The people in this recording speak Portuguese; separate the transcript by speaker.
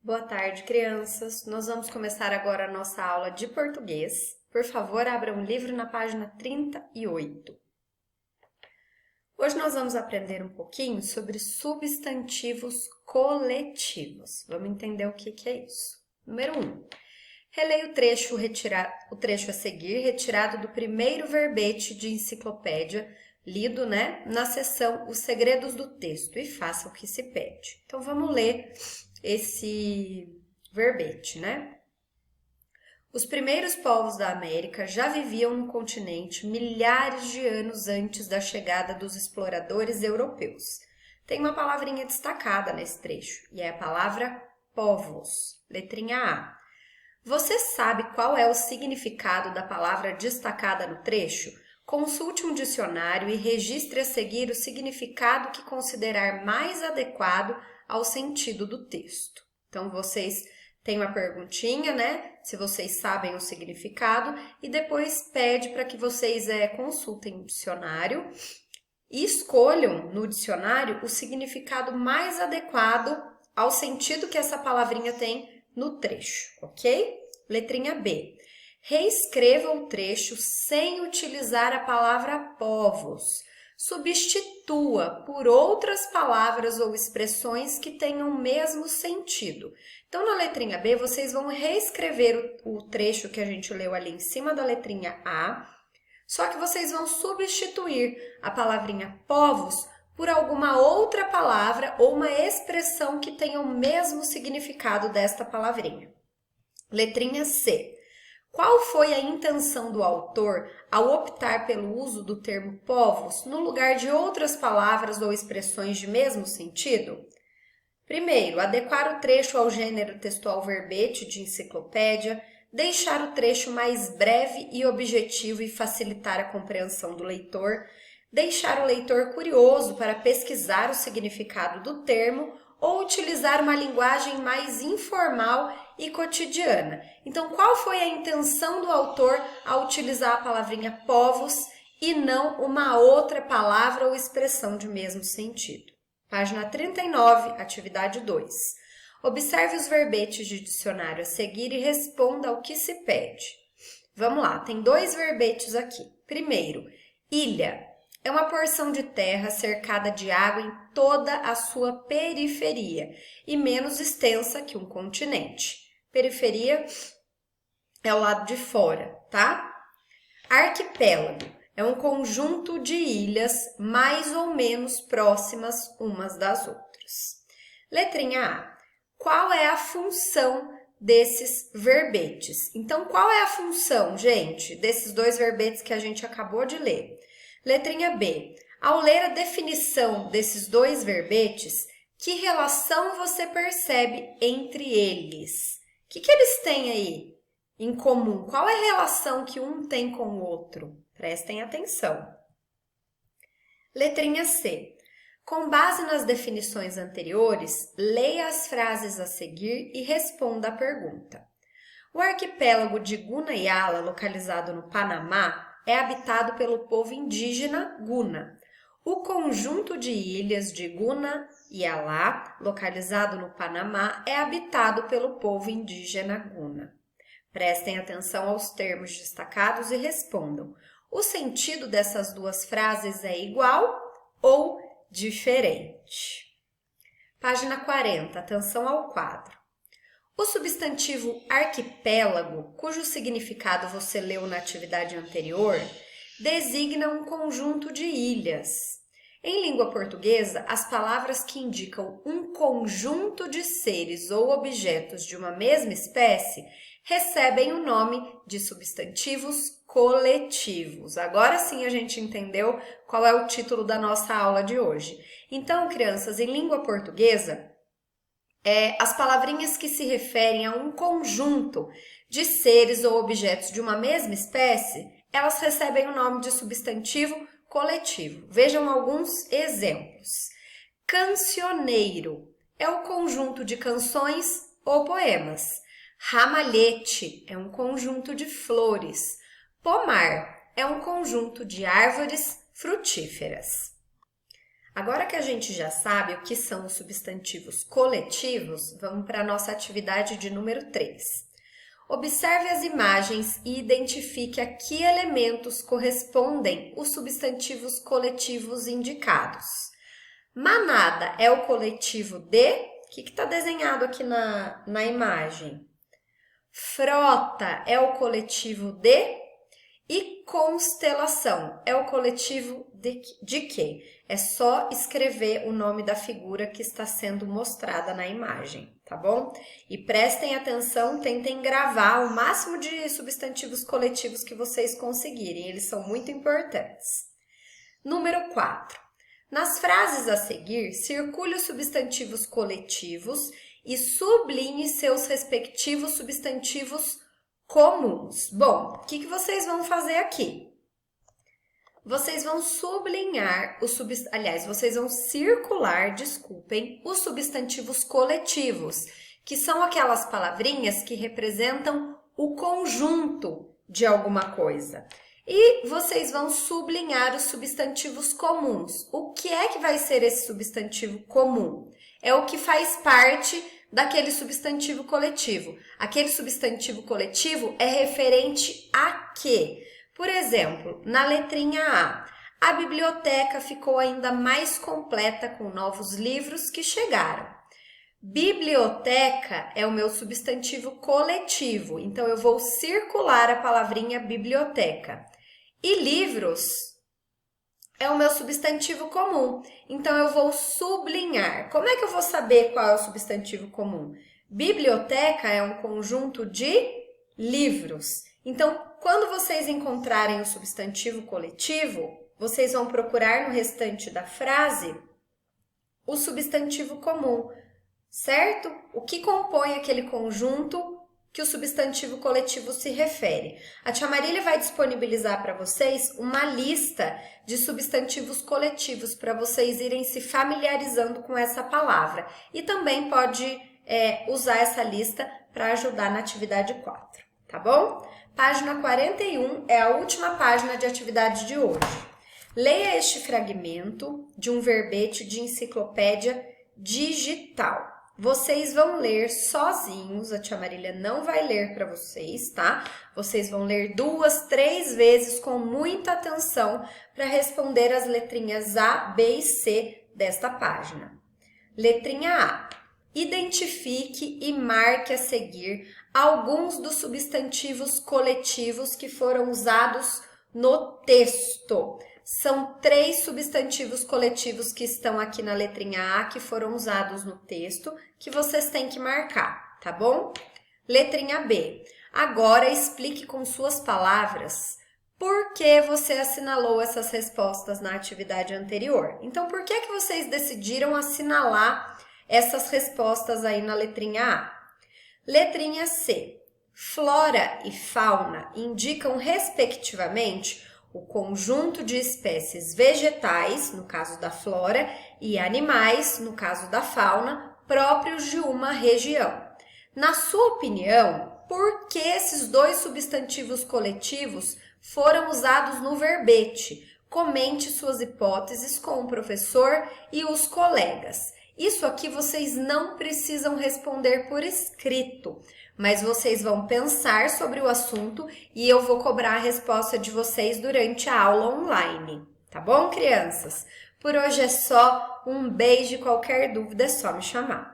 Speaker 1: Boa tarde, crianças. Nós vamos começar agora a nossa aula de português. Por favor, abra um livro na página 38. Hoje nós vamos aprender um pouquinho sobre substantivos coletivos. Vamos entender o que é isso. Número 1. Releia o trecho a seguir, retirado do primeiro verbete de enciclopédia, lido, na seção Os Segredos do Texto, e faça o que se pede. Então, vamos ler esse verbete, Os primeiros povos da América já viviam no continente milhares de anos antes da chegada dos exploradores europeus. Tem uma palavrinha destacada nesse trecho, e é a palavra povos, letrinha A. Você sabe qual é o significado da palavra destacada no trecho? Consulte um dicionário e registre a seguir o significado que considerar mais adequado ao sentido do texto. Então, vocês têm uma perguntinha, Se vocês sabem o significado, e depois pede para que vocês consultem o dicionário e escolham no dicionário o significado mais adequado ao sentido que essa palavrinha tem no trecho, ok? Letrinha B. Reescreva o trecho sem utilizar a palavra povos. Substitua por outras palavras ou expressões que tenham o mesmo sentido. Então, na letrinha B, vocês vão reescrever o trecho que a gente leu ali em cima da letrinha A, só que vocês vão substituir a palavrinha povos por alguma outra palavra ou uma expressão que tenha o mesmo significado desta palavrinha. Letrinha C. Qual foi a intenção do autor ao optar pelo uso do termo povos no lugar de outras palavras ou expressões de mesmo sentido? Primeiro, adequar o trecho ao gênero textual verbete de enciclopédia, deixar o trecho mais breve e objetivo e facilitar a compreensão do leitor, deixar o leitor curioso para pesquisar o significado do termo ou utilizar uma linguagem mais informal e cotidiana. Então, qual foi a intenção do autor ao utilizar a palavrinha povos e não uma outra palavra ou expressão de mesmo sentido? Página 39, atividade 2. Observe os verbetes de dicionário a seguir e responda ao que se pede. Vamos lá, tem 2 verbetes aqui. Primeiro, ilha. É uma porção de terra cercada de água em toda a sua periferia e menos extensa que um continente. Periferia é o lado de fora, tá? Arquipélago é um conjunto de ilhas mais ou menos próximas umas das outras. Letrinha A. Qual é a função desses verbetes? Então, qual é a função, gente, desses 2 verbetes que a gente acabou de ler? Letrinha B. Ao ler a definição desses 2 verbetes, que relação você percebe entre eles? O que eles têm aí em comum? Qual é a relação que um tem com o outro? Prestem atenção. Letrinha C. Com base nas definições anteriores, leia as frases a seguir e responda a pergunta. O arquipélago de Gunayala, localizado no Panamá, é habitado pelo povo indígena Guna. O conjunto de ilhas de Gunayala, localizado no Panamá, é habitado pelo povo indígena Guna. Prestem atenção aos termos destacados e respondam. O sentido dessas 2 frases é igual ou diferente? Página 40, atenção ao quadro. O substantivo arquipélago, cujo significado você leu na atividade anterior, designa um conjunto de ilhas. Em língua portuguesa, as palavras que indicam um conjunto de seres ou objetos de uma mesma espécie recebem o nome de substantivos coletivos. Agora sim a gente entendeu qual é o título da nossa aula de hoje. Então, crianças, em língua portuguesa, as palavrinhas que se referem a um conjunto de seres ou objetos de uma mesma espécie, elas recebem o nome de substantivo coletivo. Vejam alguns exemplos. Cancioneiro é o conjunto de canções ou poemas. Ramalhete é um conjunto de flores. Pomar é um conjunto de árvores frutíferas. Agora que a gente já sabe o que são os substantivos coletivos, vamos para a nossa atividade de número 3. Observe as imagens e identifique a que elementos correspondem os substantivos coletivos indicados. Manada é o coletivo de... O que está desenhado aqui na imagem? Frota é o coletivo de... E constelação é o coletivo de quê? É só escrever o nome da figura que está sendo mostrada na imagem, tá bom? E prestem atenção, tentem gravar o máximo de substantivos coletivos que vocês conseguirem, eles são muito importantes. Número 4. Nas frases a seguir, circule os substantivos coletivos e sublinhe seus respectivos substantivos comuns. Bom, o que vocês vão fazer aqui? Vocês vão sublinhar vocês vão circular, os substantivos coletivos, que são aquelas palavrinhas que representam o conjunto de alguma coisa. E vocês vão sublinhar os substantivos comuns. O que é que vai ser esse substantivo comum? É o que faz parte daquele substantivo coletivo. Aquele substantivo coletivo é referente a quê? Por exemplo, na letrinha A biblioteca ficou ainda mais completa com novos livros que chegaram. Biblioteca é o meu substantivo coletivo, então eu vou circular a palavrinha biblioteca. E livros é o meu substantivo comum, então eu vou sublinhar. Como é que eu vou saber qual é o substantivo comum? Biblioteca é um conjunto de livros. Então, quando vocês encontrarem o substantivo coletivo, vocês vão procurar no restante da frase o substantivo comum, certo? O que compõe aquele conjunto que o substantivo coletivo se refere. A tia Marília vai disponibilizar para vocês uma lista de substantivos coletivos para vocês irem se familiarizando com essa palavra. E também pode usar essa lista para ajudar na atividade 4, tá bom? Página 41 é a última página de atividade de hoje. Leia este fragmento de um verbete de enciclopédia digital. Vocês vão ler sozinhos, a tia Marília não vai ler para vocês, tá? Vocês vão ler 2, 3 vezes com muita atenção para responder as letrinhas A, B e C desta página. Letrinha A. Identifique e marque a seguir alguns dos substantivos coletivos que foram usados no texto. São 3 substantivos coletivos que estão aqui na letrinha A, que foram usados no texto, que vocês têm que marcar, tá bom? Letrinha B. Agora explique com suas palavras por que você assinalou essas respostas na atividade anterior. Então, por que vocês decidiram assinalar essas respostas aí na letrinha A? Letrinha C. Flora e fauna indicam, respectivamente, o conjunto de espécies vegetais, no caso da flora, e animais, no caso da fauna, próprios de uma região. Na sua opinião, por que esses 2 substantivos coletivos foram usados no verbete? Comente suas hipóteses com o professor e os colegas. Isso aqui vocês não precisam responder por escrito, mas vocês vão pensar sobre o assunto e eu vou cobrar a resposta de vocês durante a aula online. Tá bom, crianças? Por hoje é só. Um beijo e qualquer dúvida é só me chamar.